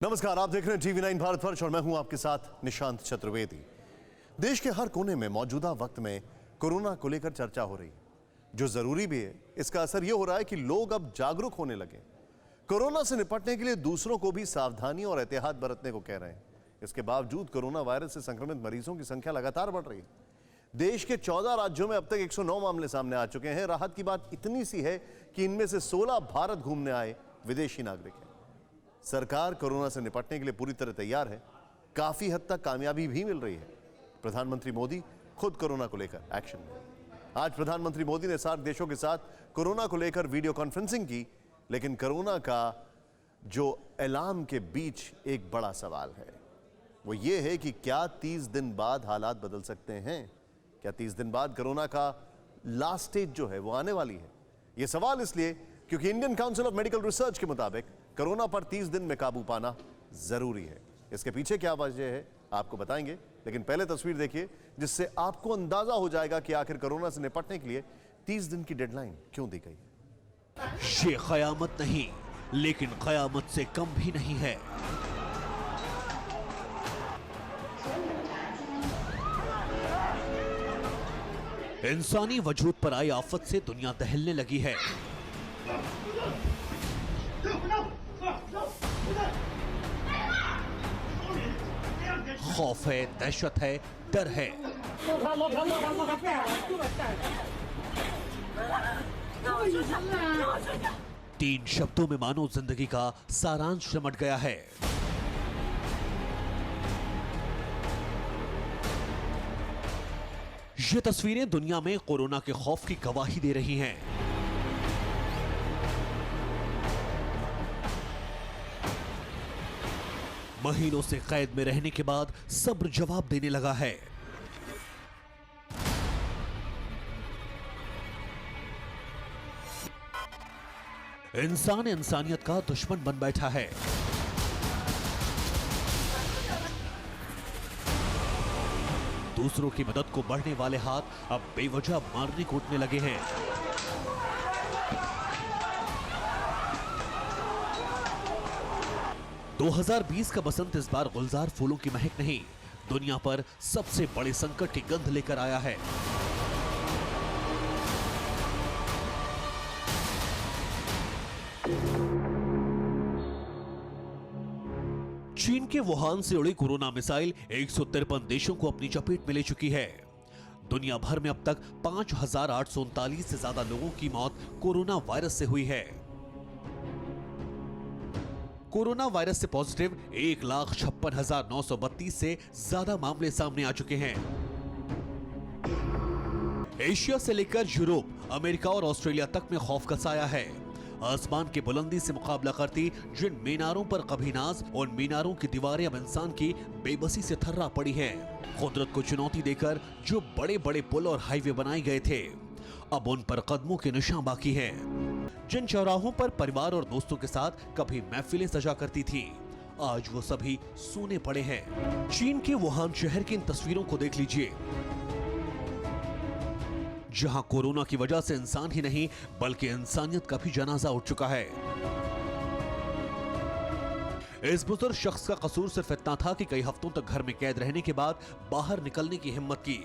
नमस्कार, आप देख रहे हैं टीवी 9 भारतवर्ष और मैं हूं आपके साथ निशांत चतुर्वेदी। देश के हर कोने में मौजूदा वक्त में कोरोना को लेकर चर्चा हो रही है, जो जरूरी भी है। इसका असर यह हो रहा है कि लोग अब जागरूक होने लगे। कोरोना से निपटने के लिए दूसरों को भी सावधानी और एहतियात बरतने को कह रहे हैं। इसके बावजूद कोरोना वायरस से संक्रमित मरीजों की संख्या लगातार बढ़ रही है। देश के 14 राज्यों में अब तक 109 मामले सामने आ चुके हैं। राहत की बात इतनी सी है कि इनमें से 16 भारत घूमने आए विदेशी नागरिक हैं। सरकार कोरोना से निपटने के लिए पूरी तरह तैयार है। काफी हद तक कामयाबी भी मिल रही है। प्रधानमंत्री मोदी खुद कोरोना को लेकर एक्शन में। आज प्रधानमंत्री मोदी ने सार्क देशों के साथ कोरोना को लेकर वीडियो कॉन्फ्रेंसिंग की, लेकिन कोरोना का जो ऐलान के बीच एक बड़ा सवाल है, वो ये है कि क्या 30 दिन बाद हालात बदल सकते हैं? क्या 30 दिन बाद कोरोना का लास्ट स्टेज जो है वो आने वाली है? यह सवाल इसलिए क्योंकि Indian council of medical research के मुताबिक कोरोना पर 30 दिन में काबू पाना जरूरी है। इसके पीछे क्या वजह है आपको बताएंगे, लेकिन पहले तस्वीर देखिए जिससे आपको अंदाजा हो जाएगा कि आखिर कोरोना से निपटने के लिए 30 दिन की डेडलाइन क्यों दी गई है। ये कयामत नहीं, लेकिन कयामत से कम भी नहीं है। इंसानी वजूद पर आई आफत से दुनिया दहलने लगी है। खौफ है, दहशत है, डर है। तीन शब्दों में मानो जिंदगी का सारांश सिमट गया है। ये तस्वीरें दुनिया में कोरोना के खौफ की गवाही दे रही हैं। महीनों से कैद में रहने के बाद सब्र जवाब देने लगा है। इंसान इंसानियत का दुश्मन बन बैठा है। दूसरों की मदद को बढ़ने वाले हाथ अब बेवजह मारने कूटने लगे हैं। दो 2020 का बसंत इस बार गुलजार फूलों की महक नहीं, दुनिया पर सबसे बड़े संकट की गंध लेकर आया है। चीन के वुहान से उड़ी कोरोना मिसाइल 153 देशों को अपनी चपेट में ले चुकी है। दुनिया भर में अब तक 5,839 से ज्यादा लोगों की मौत कोरोना वायरस से हुई है। कोरोना वायरस से पॉजिटिव 1,56,932 से ज्यादा मामले सामने आ चुके हैं। एशिया से लेकर यूरोप, अमेरिका और ऑस्ट्रेलिया तक में खौफ का साया है। आसमान की बुलंदी से मुकाबला करती जिन मीनारों पर कभी नाज, उन मीनारों की दीवारें अब इंसान की बेबसी से थर्रा पड़ी हैं। कुदरत को चुनौती देकर जो बड़े बड़े पुल और हाईवे बनाए गए थे, अब उन पर कदमों के निशान बाकी हैं। जिन चौराहों पर परिवार और दोस्तों के साथ कभी महफिलें सजा करती थी, आज वो सभी सूने पड़े हैं। चीन के वुहान शहर की इन तस्वीरों को देख लीजिए, जहां कोरोना की वजह से इंसान ही नहीं बल्कि इंसानियत का भी जनाजा उठ चुका है। इस बुजुर्ग शख्स का कसूर सिर्फ इतना था कि कई हफ्तों तक घर में कैद रहने के बाद बाहर निकलने की हिम्मत की।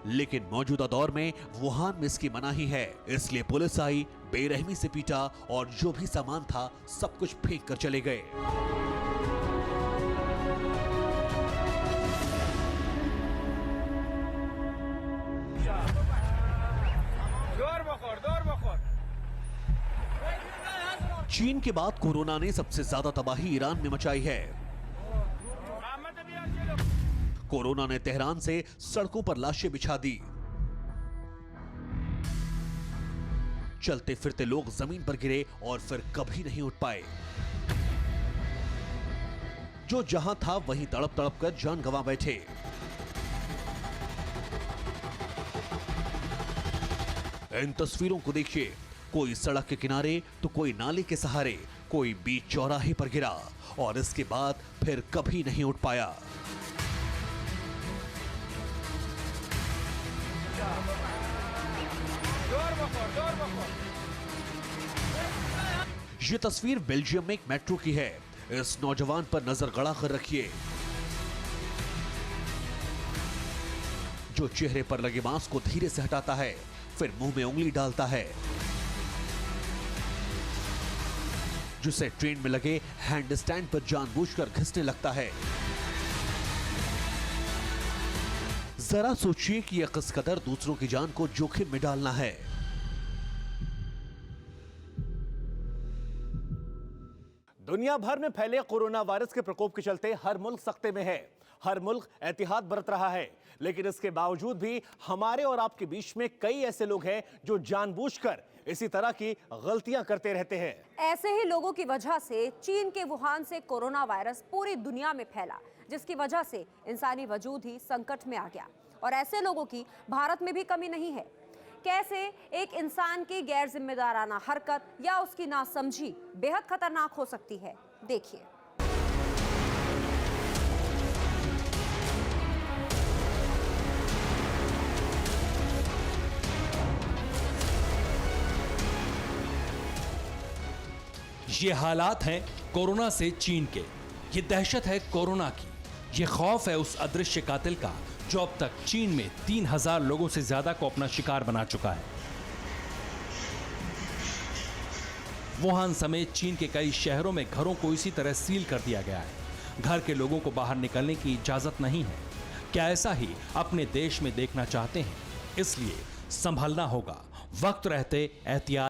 लेकिन मौजूदा दौर में वुहान में इसकी मनाही है, इसलिए पुलिस आई, बेरहमी से पीटा और जो भी सामान था सब कुछ फेंक कर चले गए। चीन के बाद कोरोना ने सबसे ज्यादा तबाही ईरान में मचाई है। कोरोना ने तेहरान से सड़कों पर लाशें बिछा दी। चलते फिरते लोग जमीन पर गिरे और फिर कभी नहीं उठ पाए। जो जहां था वहीं तड़प तड़प कर जान गंवा बैठे। इन तस्वीरों को देखिए, कोई सड़क के किनारे तो कोई नाले के सहारे, कोई बीच चौराहे पर गिरा और इसके बाद फिर कभी नहीं उठ पाया। ये तस्वीर बेल्जियम में एक मेट्रो की है। इस नौजवान पर नजर गड़ा कर रखिए, जो चेहरे पर लगे मास्क को धीरे से हटाता है, फिर मुंह में उंगली डालता है, जिसे ट्रेन में लगे हैंड स्टैंड पर जानबूझकर घिसने लगता है। जरा सोचिए कि यह किस कदर दूसरों की जान को जोखिम में डालना है। दुनिया भर में फैले कोरोना वायरस के प्रकोप के चलते हर मुल्क सख्ते में है, हर मुल्क एहतियात बरत रहा है, लेकिन इसके बावजूद भी हमारे और आपके बीच में कई ऐसे लोग हैं जो जानबूझकर इसी तरह की गलतियां करते रहते हैं। ऐसे ही लोगों की वजह से चीन के वुहान से कोरोना वायरस पूरी दुनिया में फैला, जिसकी वजह से इंसानी वजूद ही संकट में आ गया। और ऐसे लोगों की भारत में भी कमी नहीं है। कैसे एक इंसान की गैर जिम्मेदाराना हरकत या उसकी नासमझी बेहद खतरनाक हो सकती है, देखिए। ये हालात हैं कोरोना से चीन के, ये दहशत है कोरोना की, ये खौफ है उस अदृश्य कातिल का जो अब तक चीन में 3000 लोगों से ज्यादा को अपना शिकार बना चुका है। वुहान समेत चीन के कई शहरों में घरों को इसी तरह सील कर दिया गया है। घर के लोगों को बाहर निकलने की इजाजत नहीं है। क्या ऐसा ही अपने देश में देखना चाहते हैं? इसलिए संभलना होगा, वक्त रहते एहतियात।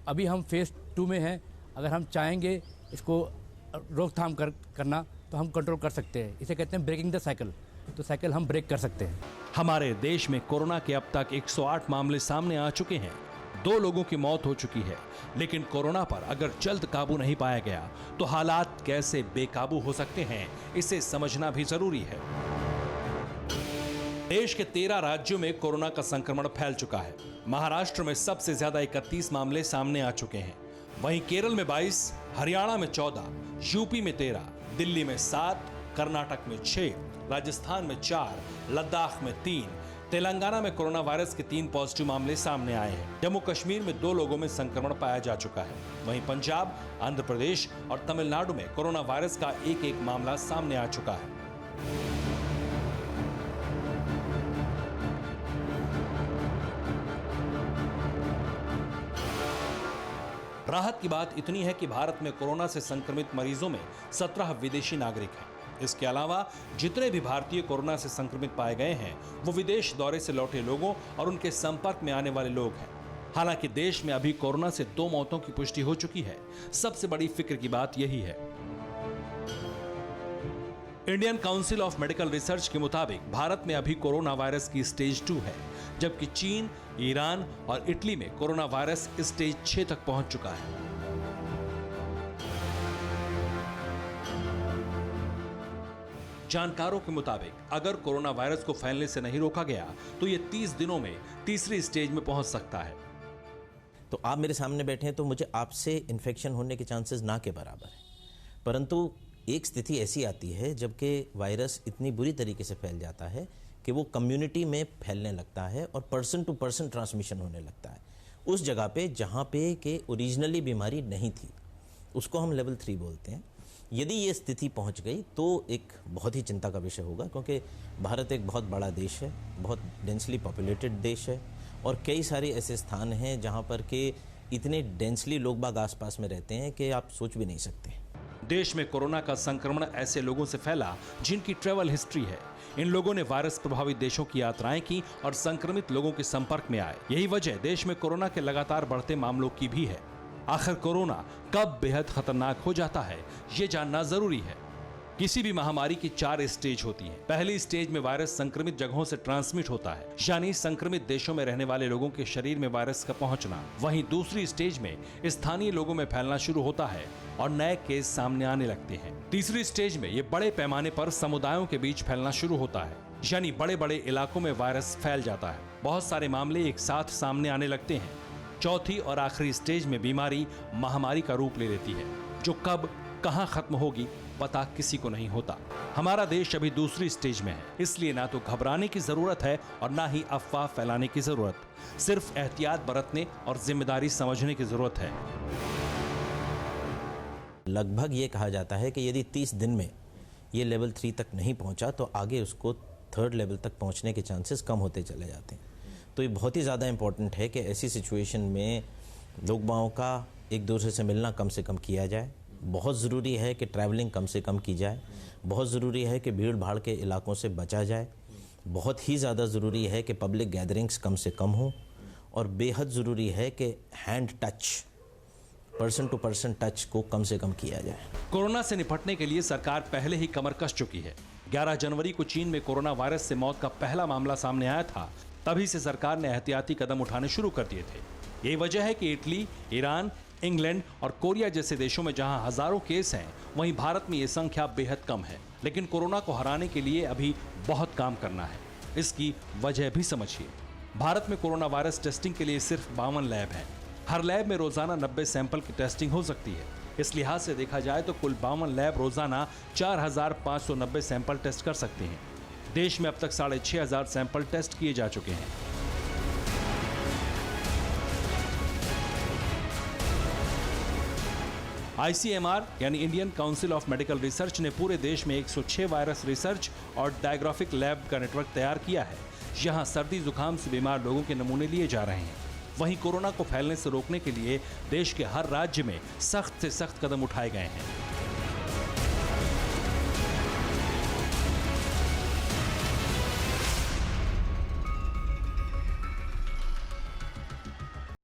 अभी हम फेज 2 में हैं। अगर हम चाहेंगे इसको रोकथाम करना तो हम कंट्रोल कर सकते हैं। इसे कहते हैं ब्रेकिंग द साइकिल। तो साइकिल हम ब्रेक कर सकते हैं। हमारे देश में कोरोना के अब तक 108 मामले सामने आ चुके हैं। 2 लोगों की मौत हो चुकी है। लेकिन कोरोना पर अगर जल्द काबू नहीं पाया गया तो हालात कैसे बेकाबू हो सकते हैं, इसे समझना भी जरूरी है। देश के 13 राज्यों में कोरोना का संक्रमण फैल चुका है। महाराष्ट्र में सबसे ज्यादा 31 मामले सामने आ चुके हैं। वहीं केरल में 22, हरियाणा में 14, यूपी में 13, दिल्ली में 7, कर्नाटक में 6, राजस्थान में 4, लद्दाख में 3, तेलंगाना में कोरोना वायरस के 3 पॉजिटिव मामले सामने आए हैं। जम्मू कश्मीर में 2 लोगों में संक्रमण पाया जा चुका है। वहीं पंजाब, आंध्र प्रदेश और तमिलनाडु में कोरोना वायरस का एक मामला सामने आ चुका है। राहत की बात इतनी है कि भारत में कोरोना से संक्रमित मरीजों में 17 विदेशी नागरिक हैं। इसके अलावा जितने भी भारतीय कोरोना से संक्रमित पाए गए हैं वो विदेश दौरे से लौटे लोगों और उनके संपर्क में आने वाले लोग हैं। हालांकि देश में अभी कोरोना से 2 मौतों की पुष्टि हो चुकी है। सबसे बड़ी फिक्र की बात यही है। Indian council of medical research के मुताबिक भारत में अभी कोरोना वायरस की स्टेज 2 है, जबकि चीन, ईरान और इटली में कोरोना वायरस स्टेज 6 तक पहुंच चुका है। जानकारों के मुताबिक अगर कोरोना वायरस को फैलने से नहीं रोका गया तो ये 30 दिनों में तीसरी स्टेज में पहुंच सकता है। तो आप मेरे सामने बैठे हैं तो मुझे आपसे इन्फेक्शन होने के चांसेस ना के बराबर है। परंतु एक स्थिति ऐसी आती है जबकि वायरस इतनी बुरी तरीके से फैल जाता है कि वो कम्युनिटी में फैलने लगता है और पर्सन टू पर्सन ट्रांसमिशन होने लगता है। उस जगह पे जहाँ पे कि ओरिजिनली बीमारी नहीं थी, उसको हम लेवल 3 बोलते हैं। यदि ये स्थिति पहुँच गई तो एक बहुत ही चिंता का विषय होगा, क्योंकि भारत एक बहुत बड़ा देश है, बहुत डेंसली पॉपुलेटेड देश है और कई सारे ऐसे स्थान हैं जहाँ पर के इतने डेंसली लोग बाग आसपास में रहते हैं कि आप सोच भी नहीं सकते। देश में कोरोना का संक्रमण ऐसे लोगों से फैला जिनकी ट्रैवल हिस्ट्री है। इन लोगों ने वायरस प्रभावित देशों की यात्राएं की और संक्रमित लोगों के संपर्क में आए। यही वजह देश में कोरोना के लगातार बढ़ते मामलों की भी है। आखिर कोरोना कब बेहद खतरनाक हो जाता है, ये जानना जरूरी है। किसी भी महामारी की 4 स्टेज होती हैं। पहली स्टेज में वायरस संक्रमित जगहों से ट्रांसमिट होता है, यानी संक्रमित देशों में रहने वाले लोगों के शरीर में वायरस का पहुंचना। वहीं दूसरी स्टेज में स्थानीय लोगों में फैलना शुरू होता है और नए केस सामने आने लगते हैं। तीसरी स्टेज में ये बड़े पैमाने पर समुदायों के बीच फैलना शुरू होता है, यानी बड़े बड़े इलाकों में वायरस फैल जाता है। बहुत सारे मामले एक साथ सामने आने लगते हैं। चौथी और आखिरी स्टेज में बीमारी महामारी का रूप ले लेती है, जो कब कहां खत्म होगी पता किसी को नहीं होता। हमारा देश अभी दूसरी स्टेज में है, इसलिए ना तो घबराने की जरूरत है और ना ही अफवाह फैलाने की जरूरत। सिर्फ एहतियात बरतने और जिम्मेदारी समझने की जरूरत है। लगभग ये कहा जाता है कि यदि 30 दिन में ये लेवल 3 तक नहीं पहुंचा तो आगे उसको 3rd लेवल तक पहुंचने के चांसेस कम होते चले जाते हैं। तो ये बहुत ही ज़्यादा इम्पोर्टेंट है कि ऐसी सिचुएशन में लोगों का एक दूसरे से मिलना कम से कम किया जाए। बहुत ज़रूरी है कि ट्रैवलिंग कम से कम की जाए। बहुत ज़रूरी है कि भीड़ भाड़ के इलाकों से बचा जाए। बहुत ही ज़्यादा ज़रूरी है कि पब्लिक गैदरिंग्स कम से कम हो, और बेहद ज़रूरी है कि hand touch, person to person touch को कम से कम किया जाए। कोरोना से निपटने के लिए सरकार पहले ही कमर कस चुकी है। 11 जनवरी को चीन में कोरोना वायरस से मौत का पहला मामला सामने आया था। तभी से सरकार ने एहतियाती कदम उठाने शुरू कर दिए थे। यही वजह है कि इटली, ईरान, इंग्लैंड और कोरिया जैसे देशों में जहां हजारों केस हैं, वहीं भारत में ये संख्या बेहद कम है। लेकिन कोरोना को हराने के लिए अभी बहुत काम करना है। इसकी वजह भी समझिए। भारत में कोरोना वायरस टेस्टिंग के लिए सिर्फ 52 लैब हैं। हर लैब में रोजाना 90 सैंपल की टेस्टिंग हो सकती है। इस लिहाज से देखा जाए तो कुल 52 लैब रोजाना 4590 सैंपल टेस्ट कर सकते हैं। देश में अब तक 6500 सैंपल टेस्ट किए जा चुके हैं। ICMR यानी Indian council of medical research ने पूरे देश में 106 वायरस रिसर्च और डायग्नोस्टिक लैब का नेटवर्क तैयार किया है। यहां सर्दी जुकाम से बीमार लोगों के नमूने लिए जा रहे हैं। वहीं कोरोना को फैलने से रोकने के लिए देश के हर राज्य में सख्त से सख्त कदम उठाए गए हैं।